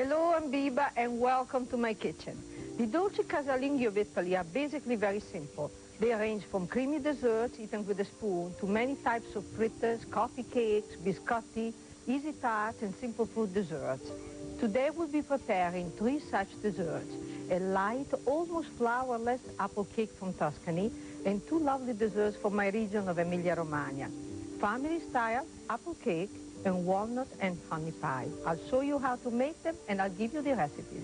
Hello, I'm Biba, and welcome to my kitchen. The dolci casalinghi of Italy are basically very simple. They range from creamy desserts eaten with a spoon to many types of fritters, coffee cakes, biscotti, easy tarts, and simple fruit desserts. Today we'll be preparing 3 such desserts: a light, almost flourless apple cake from Tuscany, and 2 lovely desserts from my region of Emilia-Romagna: family-style apple cake and walnut and honey pie. I'll show you how to make them, and I'll give you the recipes.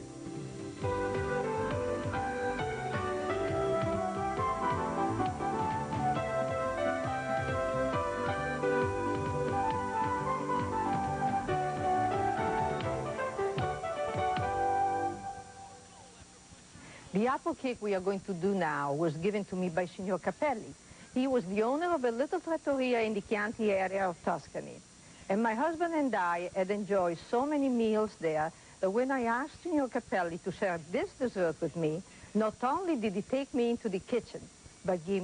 The apple cake we are going to do now was given to me by Signor Capelli. He was the owner of a little trattoria in the Chianti area of Tuscany. And my husband and I had enjoyed so many meals there that when I asked Signor Capelli to share this dessert with me, not only did he take me into the kitchen, but gave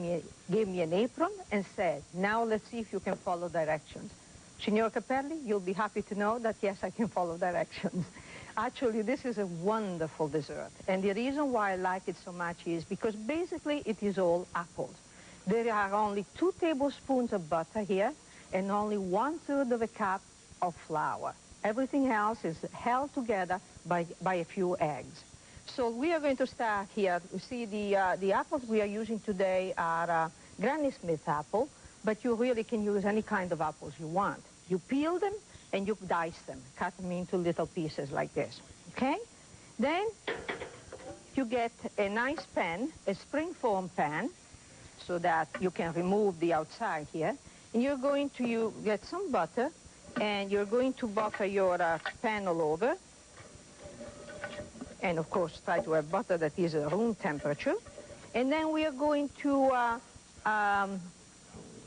me an apron and said, "Now let's see if you can follow directions." Signor Capelli, you'll be happy to know that yes, I can follow directions. Actually, this is a wonderful dessert. And the reason why I like it so much is because basically it is all apples. There are only 2 tablespoons of butter here, and only 1/3 of a cup of flour. Everything else is held together by a few eggs. So we are going to start here. You see, the apples we are using today are Granny Smith apple, but you really can use any kind of apples you want. You peel them and you dice them, cut them into little pieces like this, okay? Then you get a nice pan, a spring-form pan, so that you can remove the outside here. And you're going to get some butter, and you're going to butter your pan all over. And of course, try to have butter that is room temperature. And then we are going to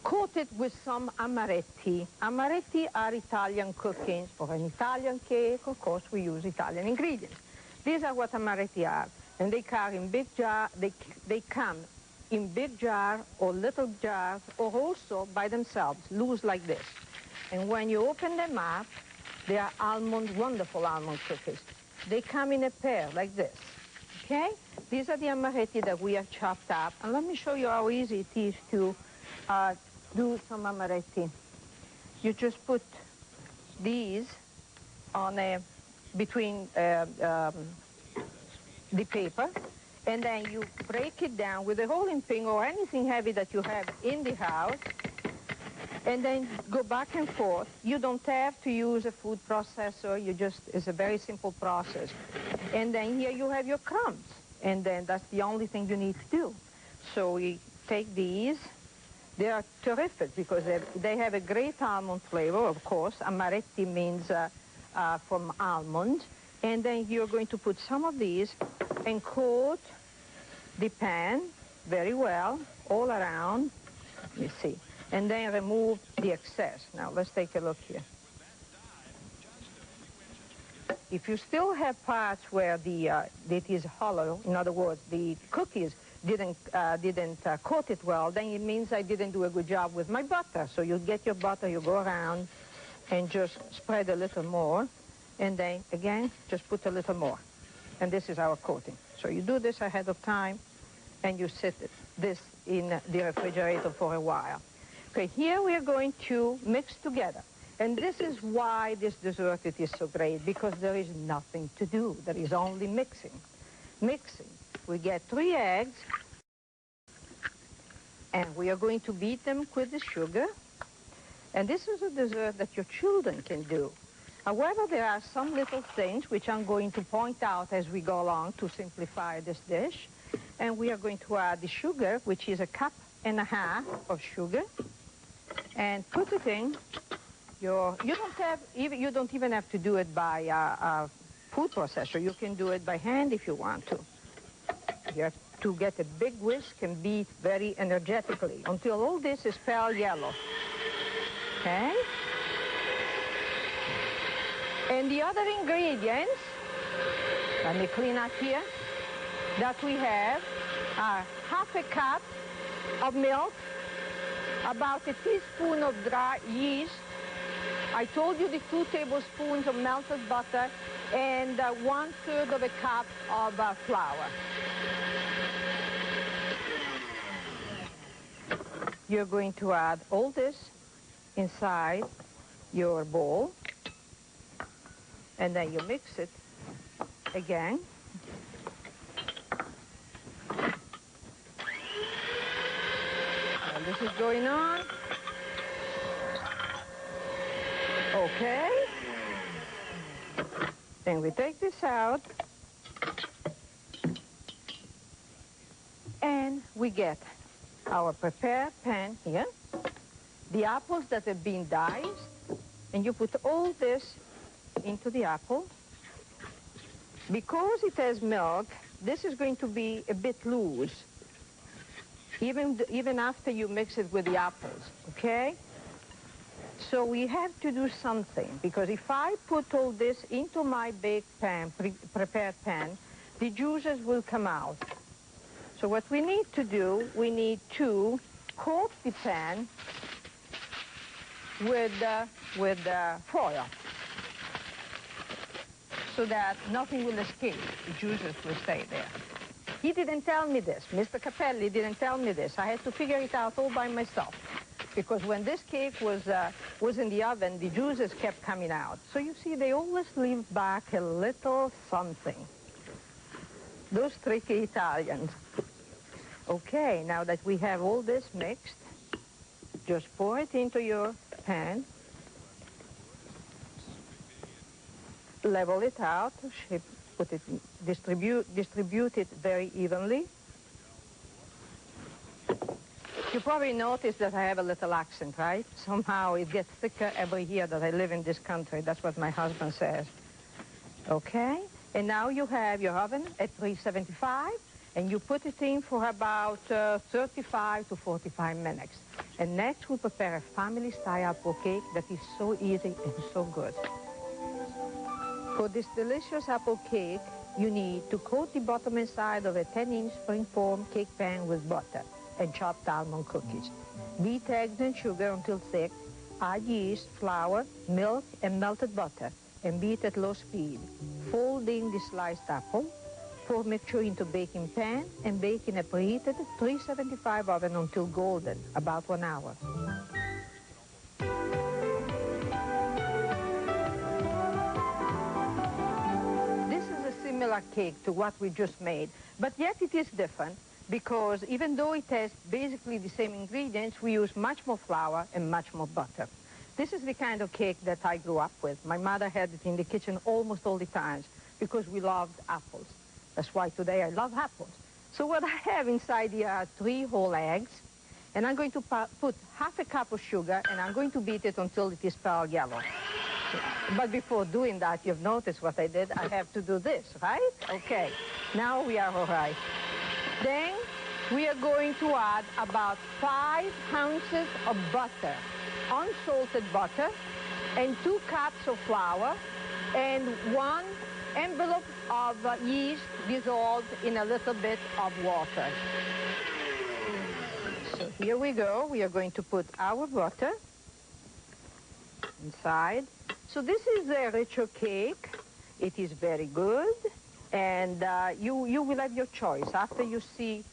coat it with some amaretti. Amaretti are Italian cookings. For an Italian cake, of course, we use Italian ingredients. These are what amaretti are. And they come in big jar. They come in big jar or little jars, or also by themselves, loose like this. And when you open them up, they are wonderful almond cookies. They come in a pair like this, okay? These are the amaretti that we have chopped up. And let me show you how easy it is to do some amaretti. You just put these on between the paper, and then you break it down with a rolling pin or anything heavy that you have in the house, and then go back and forth. You don't have to use a food processor. It's a very simple process. And then here you have your crumbs, and then that's the only thing you need to do. So we take these. They are terrific because they have a great almond flavor, of course. Amaretti means from almond. And then you're going to put some of these and coat the pan very well all around. Let me see. And then remove the excess. Now let's take a look here. If you still have parts where it is hollow, in other words, the cookies didn't coat it well, then it means I didn't do a good job with my butter. So you get your butter, you go around and just spread a little more, and then again just put a little more. And this is our coating. So you do this ahead of time, and you set this in the refrigerator for a while. Okay, here we are going to mix together. And this is why this dessert it is so great, because there is nothing to do. There is only mixing. Mixing. We get 3 eggs, and we are going to beat them with the sugar. And this is a dessert that your children can do. However, there are some little things which I'm going to point out as we go along to simplify this dish. And we are going to add the sugar, which is 1.5 cups of sugar, and put it in your. You don't even have to do it by a food processor. You can do it by hand if you want to. You have to get a big whisk and beat very energetically until all this is pale yellow. Okay? And the other ingredients, let me clean up here, that we have are 1/2 cup of milk, about a teaspoon of dry yeast. I told you the 2 tablespoons of melted butter, and 1/3 of a cup of flour. You're going to add all this inside your bowl, and then you mix it again. Now this is going on. Okay. Then we take this out, and we get our prepared pan here, the apples that have been diced, and you put all this into the apple. Because it has milk, this is going to be a bit loose, even after you mix it with the apples, okay? So we have to do something, because if I put all this into my baked pan, prepared pan, the juices will come out. So what we need to do, we need to coat the pan with foil, so that nothing will escape. The juices will stay there. He didn't tell me this. Mr. Capelli didn't tell me this. I had to figure it out all by myself, because when this cake was in the oven, the juices kept coming out. So you see, they always leave back a little something. Those tricky Italians. Okay, now that we have all this mixed, just pour it into your pan, level it out, put it, distribute it very evenly. You probably noticed that I have a little accent, right? Somehow it gets thicker every year that I live in this country. That's what my husband says. Okay, and now you have your oven at 375, and you put it in for about 35 to 45 minutes. And next we'll prepare a family-style apple cake that is so easy and so good. For this delicious apple cake, you need to coat the bottom and side of a 10-inch springform cake pan with butter and chopped almond cookies. Beat eggs and sugar until thick. Add yeast, flour, milk, and melted butter, and beat at low speed. Fold in the sliced apple. Pour mixture into baking pan and bake in a preheated 375 oven until golden, about 1 hour. This is a similar cake to what we just made, but yet it is different, because even though it has basically the same ingredients, we use much more flour and much more butter. This is the kind of cake that I grew up with. My mother had it in the kitchen almost all the time because we loved apples. That's why today I love apples. So what I have inside here are 3 whole eggs, and I'm going to put half a cup of sugar, and I'm going to beat it until it is pearl yellow. But before doing that, you've noticed what I did. I have to do this, right? Okay, now we are all right. Then we are going to add about 5 ounces of butter, unsalted butter, and 2 cups of flour, and 1 envelope of yeast dissolved in a little bit of water. So here we go. We are going to put our butter inside. So this is a richer cake. It is very good, and you will have your choice after you see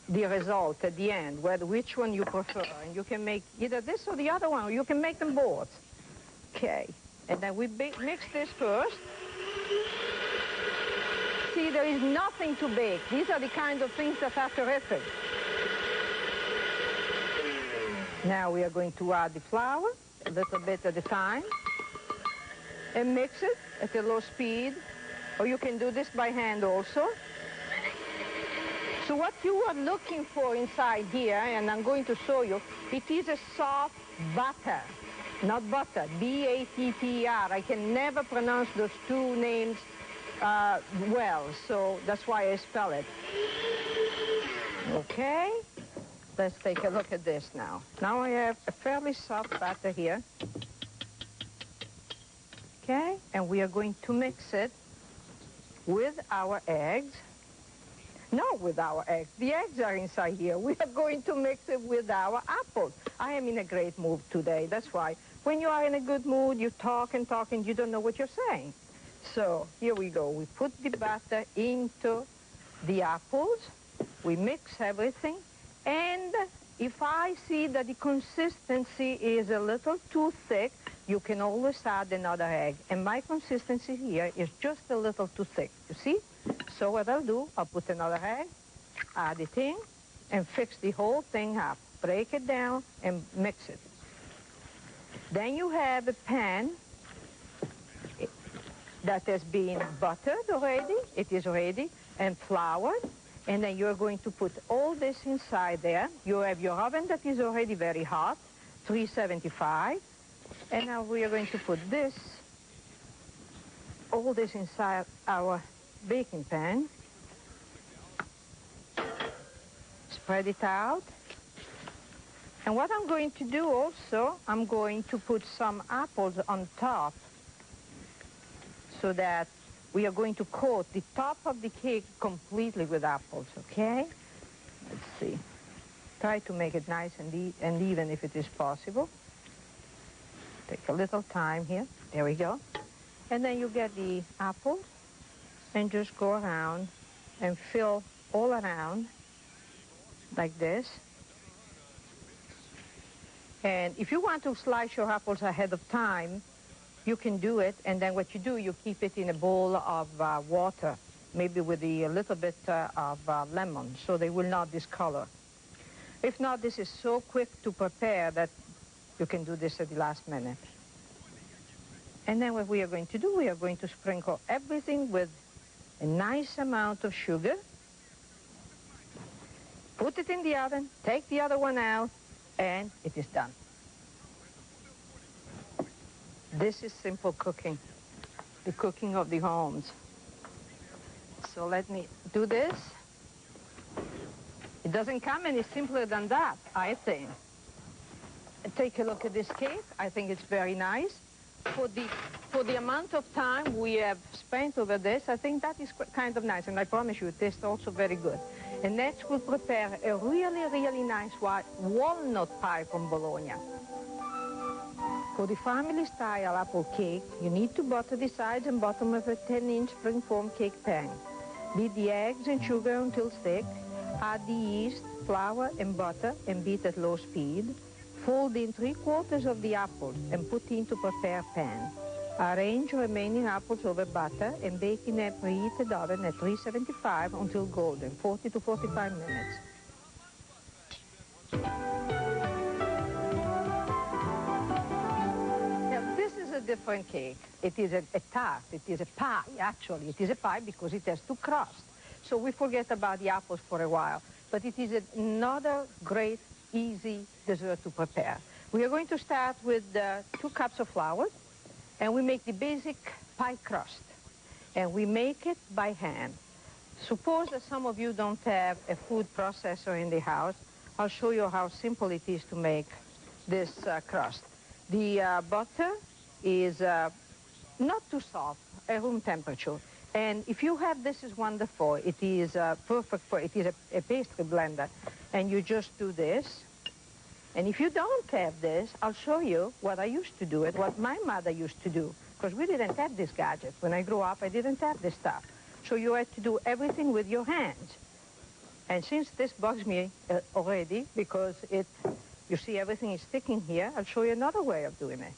the result at the end, which one you prefer. And you can make either this or the other one, or you can make them both. Okay, and then we mix this first. See, there is nothing to bake. These are the kind of things that are terrific. Now we are going to add the flour, a little bit at a time, and mix it at a low speed, or you can do this by hand also. So what you are looking for inside here, and I'm going to show you, it is a soft batter, not butter, B-A-T-T-E-R. I can never pronounce those 2 names well, so that's why I spell it. Okay, let's take a look at this now. Now I have a fairly soft batter here. Okay, and we are going to mix it with our eggs. Not with our eggs. The eggs are inside here. We are going to mix it with our apples. I am in a great mood today. That's why when you are in a good mood, you talk and talk and you don't know what you're saying. So here we go. We put the butter into the apples. We mix everything. And if I see that the consistency is a little too thick, you can always add another egg. And my consistency here is just a little too thick, you see? So what I'll do, I'll put another egg, add it in, and fix the whole thing up. Break it down and mix it. Then you have a pan that has been buttered already. It is ready, and floured. And then you're going to put all this inside there. You have your oven that is already very hot, 375. And now we are going to put this, all this inside our baking pan. Spread it out. And what I'm going to do also, I'm going to put some apples on top so that we are going to coat the top of the cake completely with apples, okay? Let's see. Try to make it nice and even if it is possible. Take a little time here. There we go. And then you get the apples and just go around and fill all around like this. And if you want to slice your apples ahead of time, you can do it, and then what you do, you keep it in a bowl of water, maybe with a little bit of lemon, so they will not discolor. If not, this is so quick to prepare that you can do this at the last minute. And then what we are going to do, we are going to sprinkle everything with a nice amount of sugar. Put it in the oven, take the other one out, and it is done. This is simple cooking, the cooking of the homes. So let me do this. It doesn't come any simpler than that, I think. Take a look at this cake. I think it's very nice. For the amount of time we have spent over this, I think that is kind of nice. And I promise you, it tastes also very good. And next we'll prepare a really, really nice walnut pie from Bologna. For the family-style apple cake, you need to butter the sides and bottom of a 10-inch spring-form cake pan. Beat the eggs and sugar until thick. Add the yeast, flour, and butter, and beat at low speed. Fold in 3/4 of the apples and put into prepared pan. Arrange remaining apples over butter and bake in a preheated oven at 375 until golden, 40 to 45 minutes. Now, this is a different cake. It is a tart. It is a pie, actually. It is a pie because it has two crusts. So we forget about the apples for a while. But it is another great, easy dessert to prepare. We are going to start with 2 cups of flour. And we make the basic pie crust. And we make it by hand. Suppose that some of you don't have a food processor in the house. I'll show you how simple it is to make this crust. The butter is not too soft, at room temperature. And if you have this, is wonderful. It is perfect for, it is a pastry blender. And you just do this. And if you don't have this, I'll show you what I used to do and what my mother used to do. Because we didn't have this gadget. When I grew up, I didn't have this stuff. So you had to do everything with your hands. And since this bugs me already, because you see everything is sticking here, I'll show you another way of doing it.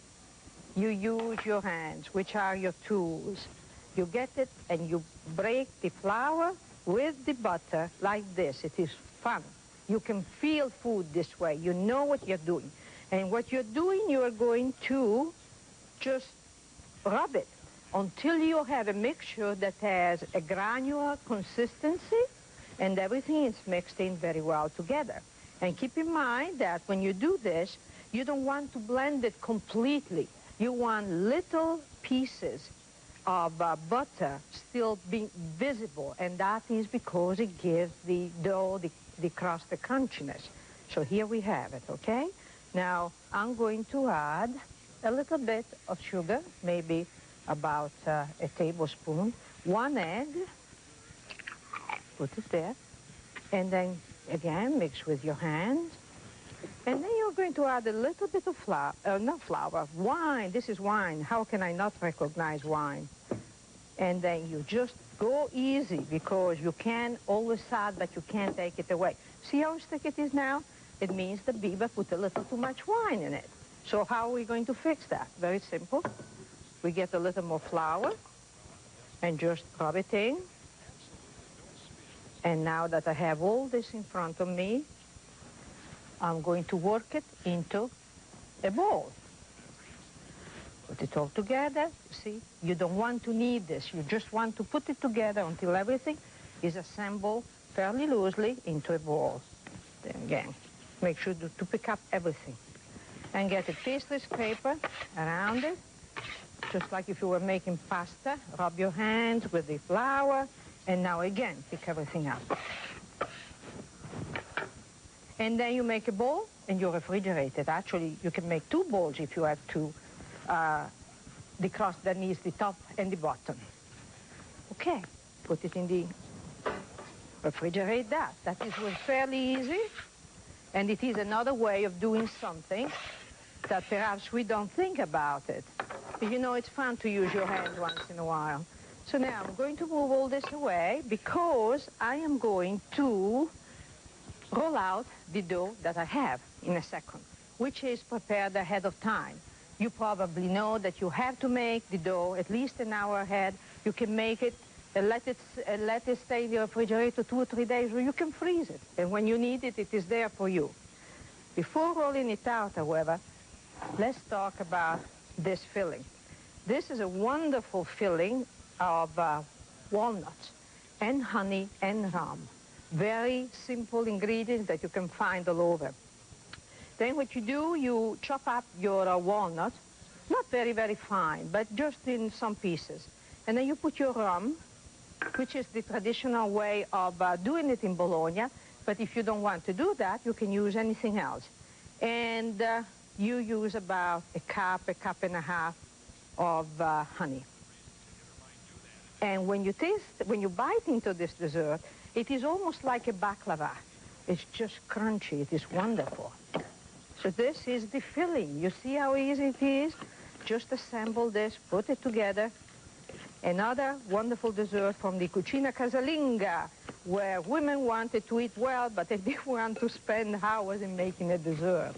You use your hands, which are your tools. You get it and you break the flour with the butter like this. It is fun. You can feel food this way. You know what you're doing. And what you're doing, you are going to just rub it until you have a mixture that has a granular consistency and everything is mixed in very well together. And keep in mind that when you do this, you don't want to blend it completely. You want little pieces of butter still being visible, and that is because it gives the dough, the crust, the crunchiness. So here we have it, okay? Now, I'm going to add a little bit of sugar, maybe about a tablespoon, 1 egg, put it there, and then, again, mix with your hands. And then you're going to add a little bit of flour, not flour, wine. This is wine. How can I not recognize wine? And then you just go easy because you can always add, but you can't take it away. See how thick it is now? It means the Biba put a little too much wine in it. So how are we going to fix that? Very simple. We get a little more flour and just rub it in. And now that I have all this in front of me, I'm going to work it into a ball. Put it all together. See, you don't want to knead this. You just want to put it together until everything is assembled fairly loosely into a ball. Then again, make sure to pick up everything. And get a pastry scraper around it, just like if you were making pasta. Rub your hands with the flour, and now again, pick everything up. And then you make a bowl, and you refrigerate it. Actually, you can make 2 bowls if you have to. The crust that needs the top and the bottom. Okay, put it in the refrigerate that. That is fairly easy, and it is another way of doing something that perhaps we don't think about it. But you know, it's fun to use your hands once in a while. So now I'm going to move all this away because I am going to roll out the dough that I have in a second, which is prepared ahead of time. You probably know that you have to make the dough at least an hour ahead. You can make it and let it stay in the refrigerator 2 or 3 days, or you can freeze it. And when you need it, it is there for you. Before rolling it out, however, let's talk about this filling. This is a wonderful filling of walnuts and honey and rum. Very simple ingredients that you can find all over. Then what you do, you chop up your walnut, not very, very fine, but just in some pieces. And then you put your rum, which is the traditional way of doing it in Bologna. But if you don't want to do that, you can use anything else. And you use about a cup and a half of honey. And when you bite into this dessert, it is almost like a baklava. It's just crunchy. It is wonderful. So this is the filling. You see how easy it is? Just assemble this, put it together. Another wonderful dessert from the cucina casalinga, where women wanted to eat well, but they didn't want to spend hours in making a dessert.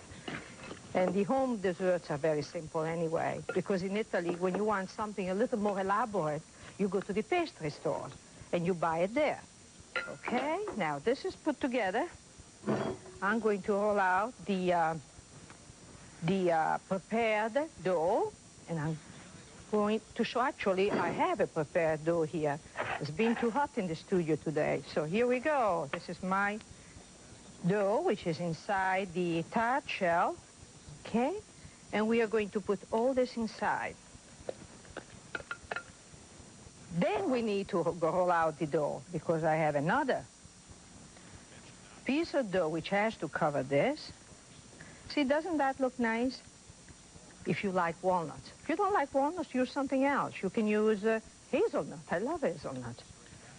And the home desserts are very simple anyway, because in Italy, when you want something a little more elaborate, you go to the pastry stores and you buy it there. Okay, now this is put together. I'm going to roll out the prepared dough, and I'm going to show, actually, I have a prepared dough here. It's been too hot in the studio today, so here we go. This is my dough, which is inside the tart shell, okay? And we are going to put all this inside. Then we need to roll out the dough, because I have another piece of dough which has to cover this. See, doesn't that look nice? If you like walnuts. If you don't like walnuts, use something else. You can use hazelnut. I love hazelnut.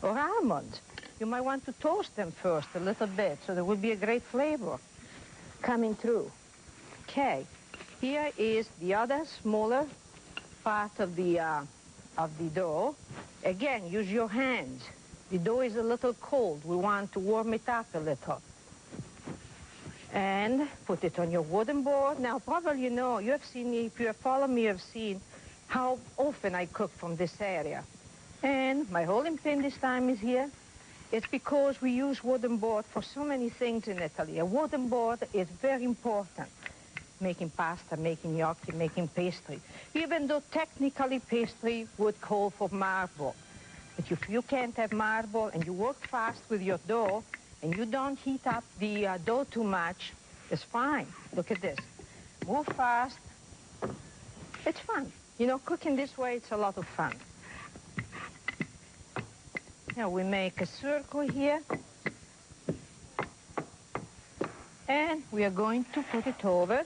Or almonds. You might want to toast them first a little bit, so there will be a great flavor coming through. Okay, here is the other smaller part of the dough. Again, use your hands. The dough is a little cold. We want to warm it up a little. And put it on your wooden board. Now, probably you know, you have seen me, if you have followed me, you have seen how often I cook from this area. And my rolling pin this time is here. It's because we use wooden board for so many things in Italy. A wooden board is very important. Making pasta, making gnocchi, making pastry. Even though technically pastry would call for marble. But if you can't have marble and you work fast with your dough, and you don't heat up the dough too much, it's fine. Look at this. Move fast. It's fun. You know, cooking this way, it's a lot of fun. Now we make a circle here. And we are going to put it over.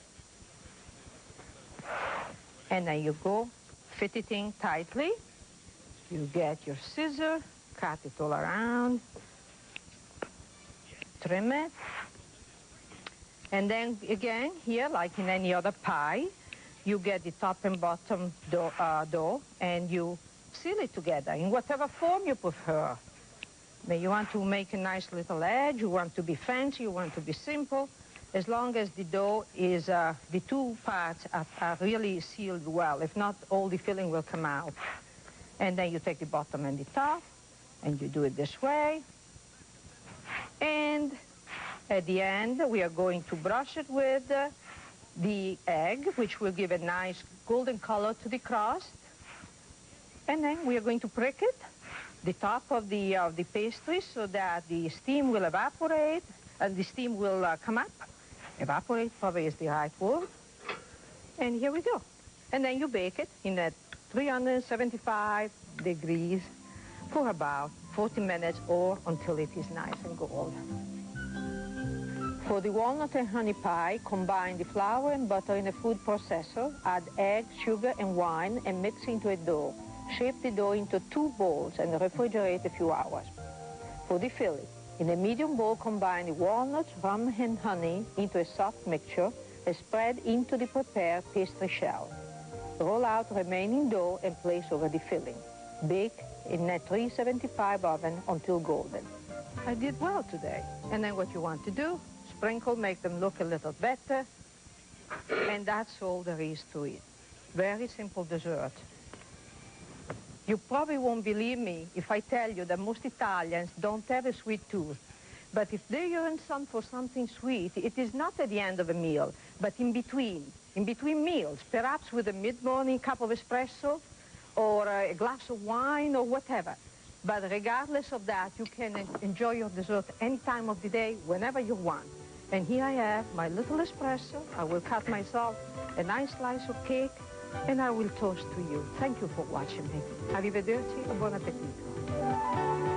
And then you go fit it in tightly. You get your scissor, cut it all around. Trim it. And then again, here, like in any other pie, you get the top and bottom dough and you seal it together in whatever form you prefer. Maybe you want to make a nice little edge, you want to be fancy, you want to be simple. As long as the dough is, the two parts are really sealed well. If not, all the filling will come out. And then you take the bottom and the top, and you do it this way. And at the end, we are going to brush it with the egg, which will give a nice golden color to the crust. And then we are going to prick it, the top of the pastry, so that the steam will evaporate and the steam will come up. Evaporate probably is the right word. And here we go. And then you bake it in at 375 degrees for about 40 minutes or until it is nice and golden. For the walnut and honey pie, combine the flour and butter in a food processor, add egg, sugar, and wine, and mix into a dough. Shape the dough into 2 balls and refrigerate a few hours. For the filling, in a medium bowl, combine the walnuts, rum, and honey into a soft mixture and spread into the prepared pastry shell. Roll out remaining dough and place over the filling. Bake in a 375 oven until golden. I did well today. And then what you want to do, sprinkle, make them look a little better, and that's all there is to it. Very simple dessert. You probably won't believe me if I tell you that most Italians don't have a sweet tooth. But if they yearn for something sweet, it is not at the end of a meal, but in between meals, perhaps with a mid-morning cup of espresso or a glass of wine or whatever. But regardless of that, you can enjoy your dessert any time of the day, whenever you want. And here I have my little espresso. I will cut myself a nice slice of cake, and I will toast to you. Thank you for watching me. Arrivederci e buon appetito.